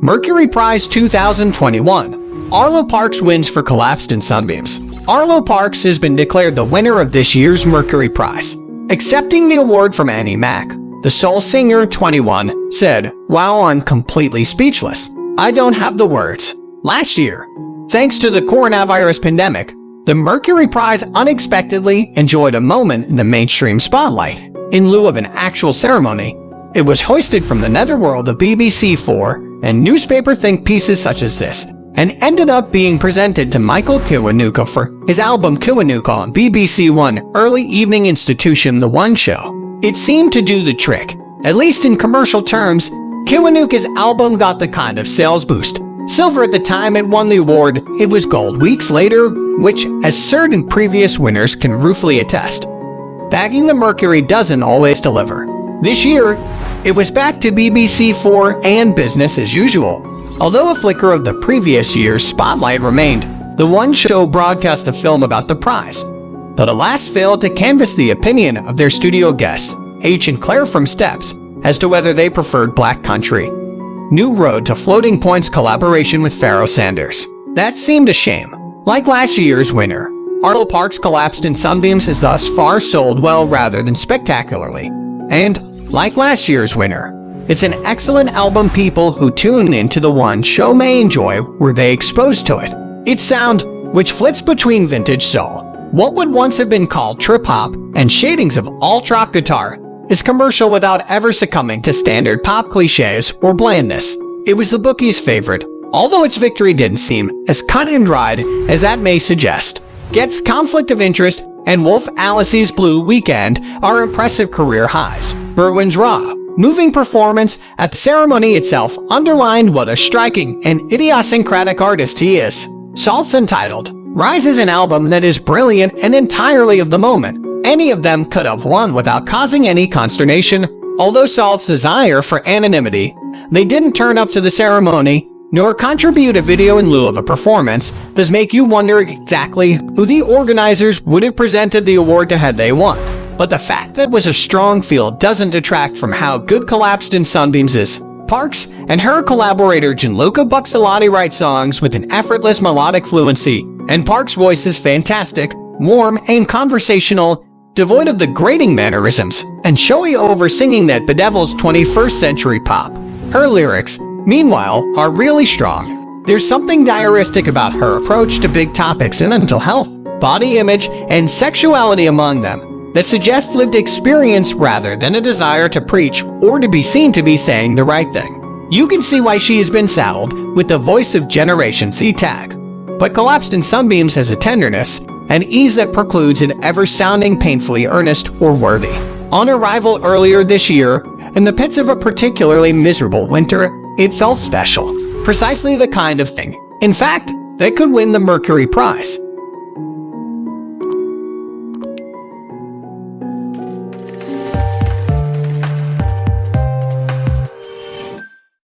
Mercury Prize 2021. Arlo Parks wins for Collapsed in Sunbeams. Arlo Parks has been declared the winner of this year's Mercury Prize. Accepting the award from Annie Mac, the soul singer, 21, said, "Wow, I'm completely speechless. I don't have the words." Last year, thanks to the coronavirus pandemic, the Mercury Prize unexpectedly enjoyed a moment in the mainstream spotlight. In lieu of an actual ceremony, it was hoisted from the netherworld of BBC4 and newspaper think pieces such as this, and ended up being presented to Michael Kiwanuka for his album Kiwanuka on BBC One early evening institution The One Show. It seemed to do the trick. At least in commercial terms, Kiwanuka's album got the kind of sales boost. Silver at the time it won the award, it was gold weeks later, which, as certain previous winners can ruefully attest. Bagging the Mercury doesn't always deliver. This year, it was back to BBC4 and business as usual. Although a flicker of the previous year's spotlight remained, The One Show broadcast a film about the prize, but alas failed to canvass the opinion of their studio guests, H and Claire from Steps, as to whether they preferred Black Country. New Road to Floating Point's collaboration with Pharoah Sanders. That seemed a shame. Like last year's winner, Arlo Parks' Collapsed in Sunbeams has thus far sold well rather than spectacularly. And, like last year's winner, it's an excellent album people who tune into The One Show may enjoy were they exposed to it. Its sound, which flits between vintage soul, what would once have been called trip-hop, and shadings of alt-rock guitar, is commercial without ever succumbing to standard pop cliches or blandness. It was the bookies' favorite, although its victory didn't seem as cut and dried as that may suggest. Gets Conflict of Interest and Wolf Alice's Blue Weekend are impressive career highs. Berwin's raw, moving performance at the ceremony itself underlined what a striking and idiosyncratic artist he is. Salt's entitled Rise is an album that is brilliant and entirely of the moment. Any of them could have won without causing any consternation. Although Salt's desire for anonymity, they didn't turn up to the ceremony nor contribute a video in lieu of a performance, does make you wonder exactly who the organizers would have presented the award to had they won. But the fact that it was a strong field doesn't detract from how good Collapsed in Sunbeams is. Parks and her collaborator Gianluca Buxalotti write songs with an effortless melodic fluency, and Parks' voice is fantastic, warm and conversational, devoid of the grating mannerisms and showy over-singing that bedevils 21st century pop. Her lyrics, meanwhile, are really strong. There's something diaristic about her approach to big topics in mental health, body image, and sexuality among them, that suggests lived experience rather than a desire to preach or to be seen to be saying the right thing. You can see why she has been saddled with the voice of Generation Z tag. But Collapsed in Sunbeams has a tenderness and ease that precludes it ever sounding painfully earnest or worthy. On arrival earlier this year, in the pits of a particularly miserable winter, it felt special. Precisely the kind of thing, in fact, that could win the Mercury Prize.